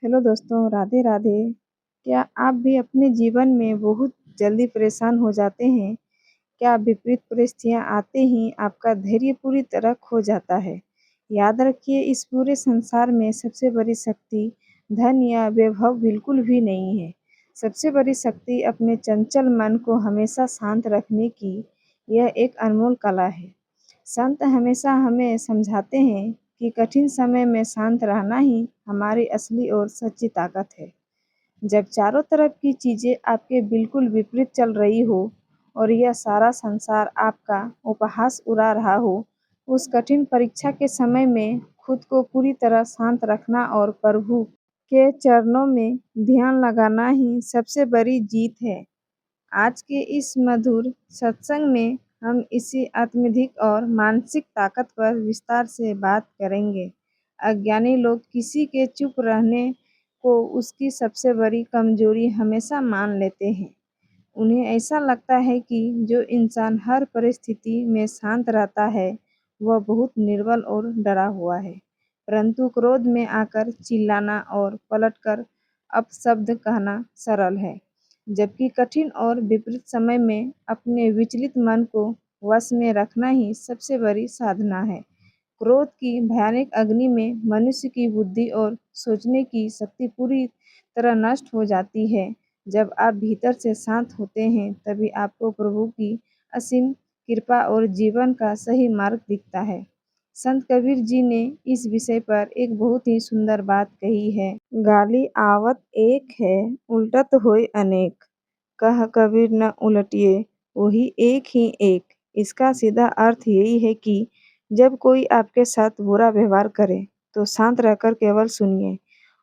Hello दोस्तों, राधे राधे। क्या आप भी अपने जीवन में बहुत जल्दी परेशान हो जाते हैं? क्या विपरीत परिस्थितियाँ आते ही आपका धैर्य पूरी तरह खो जाता है? याद रखिए, इस पूरे संसार में सबसे बड़ी शक्ति धन या वैभव बिल्कुल भी नहीं है। सबसे बड़ी शक्ति अपने चंचल मन को हमेशा शांत रखने की यह एक अनमोल कला है। संत हमेशा हमें समझाते हैं कि कठिन समय में शांत रहना ही हमारी असली और सच्ची ताकत है। जब चारों तरफ की चीज़ें आपके बिल्कुल विपरीत चल रही हो और यह सारा संसार आपका उपहास उड़ा रहा हो, उस कठिन परीक्षा के समय में खुद को पूरी तरह शांत रखना और प्रभु के चरणों में ध्यान लगाना ही सबसे बड़ी जीत है। आज के इस मधुर सत्संग में हम इसी आत्मिक और मानसिक ताकत पर विस्तार से बात करेंगे। अज्ञानी लोग किसी के चुप रहने को उसकी सबसे बड़ी कमजोरी हमेशा मान लेते हैं। उन्हें ऐसा लगता है कि जो इंसान हर परिस्थिति में शांत रहता है, वह बहुत निर्बल और डरा हुआ है। परंतु क्रोध में आकर चिल्लाना और पलटकर अपशब्द कहना सरल है, जबकि कठिन और विपरीत समय में अपने विचलित मन को वश में रखना ही सबसे बड़ी साधना है। क्रोध की भयानक अग्नि में मनुष्य की बुद्धि और सोचने की शक्ति पूरी तरह नष्ट हो जाती है। जब आप भीतर से शांत होते हैं, तभी आपको प्रभु की असीम कृपा और जीवन का सही मार्ग दिखता है। संत कबीर जी ने इस विषय पर एक बहुत ही सुंदर बात कही है। गाली आवत एक है, उलटत होय अनेक। कह कबीर न उलटिए, वही एक ही एक। इसका सीधा अर्थ यही है कि जब कोई आपके साथ बुरा व्यवहार करे, तो शांत रहकर केवल सुनिए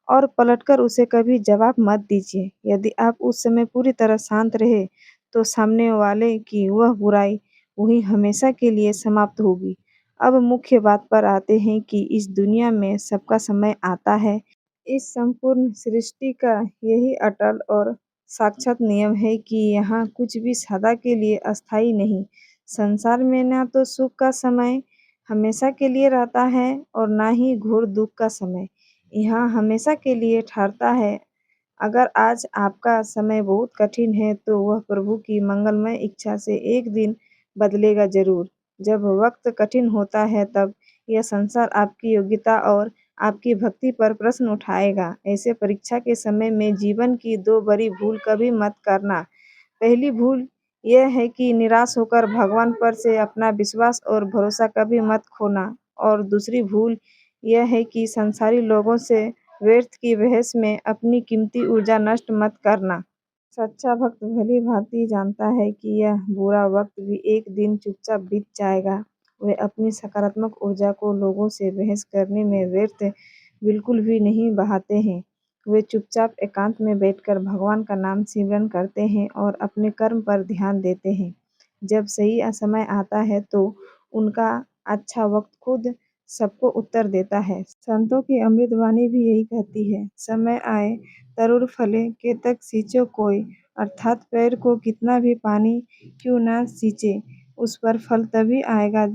और पलटकर उसे कभी जवाब मत दीजिए। यदि आप उस समय पूरी तरह शांत रहे, तो सामने वाले की वह बुराई वही हमेशा के लिए समाप्त होगी। अब मुख्य बात पर आते हैं कि इस दुनिया में सबका समय आता है। इस संपूर्ण सृष्टि का यही अटल और साक्षात नियम है कि यहाँ कुछ भी सदा के लिए अस्थायी नहीं। संसार में ना तो सुख का समय हमेशा के लिए रहता है और ना ही घोर दुख का समय यहाँ हमेशा के लिए ठहरता है। अगर आज आपका समय बहुत कठिन है, तो वह प्रभु की मंगलमय इच्छा से एक दिन बदलेगा जरूर। जब वक्त कठिन होता है, तब यह संसार आपकी योग्यता और आपकी भक्ति पर प्रश्न उठाएगा। ऐसे परीक्षा के समय में जीवन की दो बड़ी भूल कभी मत करना। पहली भूल यह है कि निराश होकर भगवान पर से अपना विश्वास और भरोसा कभी मत खोना, और दूसरी भूल यह है कि संसारी लोगों से व्यर्थ की बहस में अपनी कीमती ऊर्जा नष्ट मत करना। सच्चा भक्त भली भांति जानता है कि यह बुरा वक्त भी एक दिन चुपचाप बीत जाएगा। वे अपनी सकारात्मक ऊर्जा को लोगों से बहस करने में व्यर्थ बिल्कुल भी नहीं बहाते हैं। वे चुपचाप एकांत में बैठकर भगवान का नाम सिमरन करते हैं और अपने कर्म पर ध्यान देते हैं। जब सही समय आता है, तो उनका अच्छा वक्त खुद सबको उत्तर देता है। संतों की अमृत वाणी भी यही कहती है, समय आए तरुण फले के तक सींचो कोई, अर्थात पैर को कितना भी पानी क्यों ना सींचे, उस पर फल तभी आएगा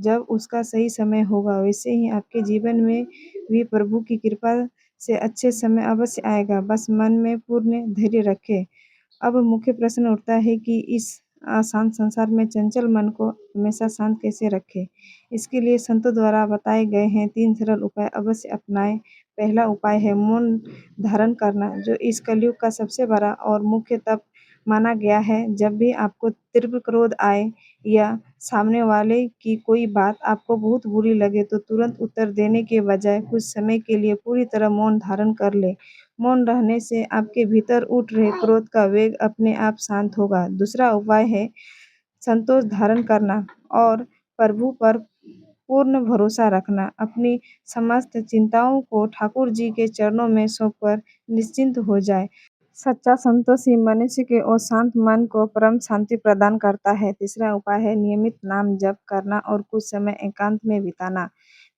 जब उसका सही समय होगा। वैसे ही आपके जीवन में भी प्रभु की कृपा से अच्छे समय अवश्य आएगा। बस मन में पूर्ण धैर्य रखें। अब मुख्य प्रश्न उठता है कि इस अशांत संसार में चंचल मन को हमेशा शांत कैसे रखें। इसके लिए संतों द्वारा बताए गए हैं 3 सरल उपाय अवश्य अपनाएं। पहला उपाय है मौन धारण करना, जो इस कलयुग का सबसे बड़ा और मुख्य तप माना गया है। जब भी आपको तीव्र क्रोध आए या सामने वाले की कोई बात आपको बहुत बुरी लगे, तो तुरंत उत्तर देने के बजाय कुछ समय के लिए पूरी तरह मौन धारण कर ले। मौन रहने से आपके भीतर उठ रहे क्रोध का वेग अपने आप शांत होगा। दूसरा उपाय है संतोष धारण करना और प्रभु पर पूर्ण भरोसा रखना। अपनी समस्त चिंताओं को ठाकुर जी के चरणों में सौंपकर निश्चिंत हो जाए। सच्चा संतोष ही मनुष्य के और शांत मन को परम शांति प्रदान करता है। तीसरा उपाय है नियमित नाम जप करना और कुछ समय एकांत में बिताना।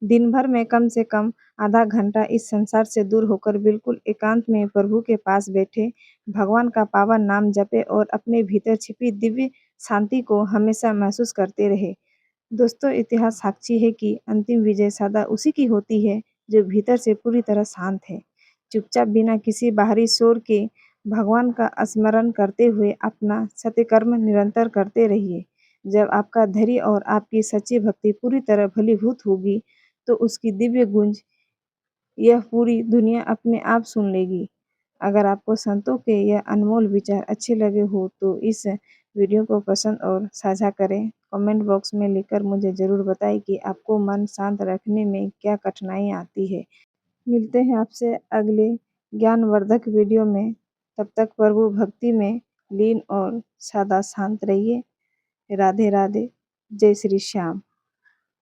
दिन भर में कम से कम आधा घंटा इस संसार से दूर होकर बिल्कुल एकांत में प्रभु के पास बैठे भगवान का पावन नाम जपे और अपने भीतर छिपी दिव्य शांति को हमेशा महसूस करते रहे। दोस्तों, इतिहास साक्षी है कि अंतिम विजय सदा उसी की होती है जो भीतर से पूरी तरह शांत है। चुपचाप बिना किसी बाहरी शोर के भगवान का स्मरण करते हुए अपना सत्यकर्म निरंतर करते रहिए। जब आपका धैर्य और आपकी सच्ची भक्ति पूरी तरह फलीभूत होगी, तो उसकी दिव्य गूंज यह पूरी दुनिया अपने आप सुन लेगी। अगर आपको संतों के यह अनमोल विचार अच्छे लगे हो तो इस वीडियो को पसंद और साझा करें। कमेंट बॉक्स में लिखकर मुझे ज़रूर बताएं कि आपको मन शांत रखने में क्या कठिनाई आती है। मिलते हैं आपसे अगले ज्ञानवर्धक वीडियो में। तब तक प्रभु भक्ति में लीन और सदा शांत रहिए। राधे राधे। जय श्री श्याम।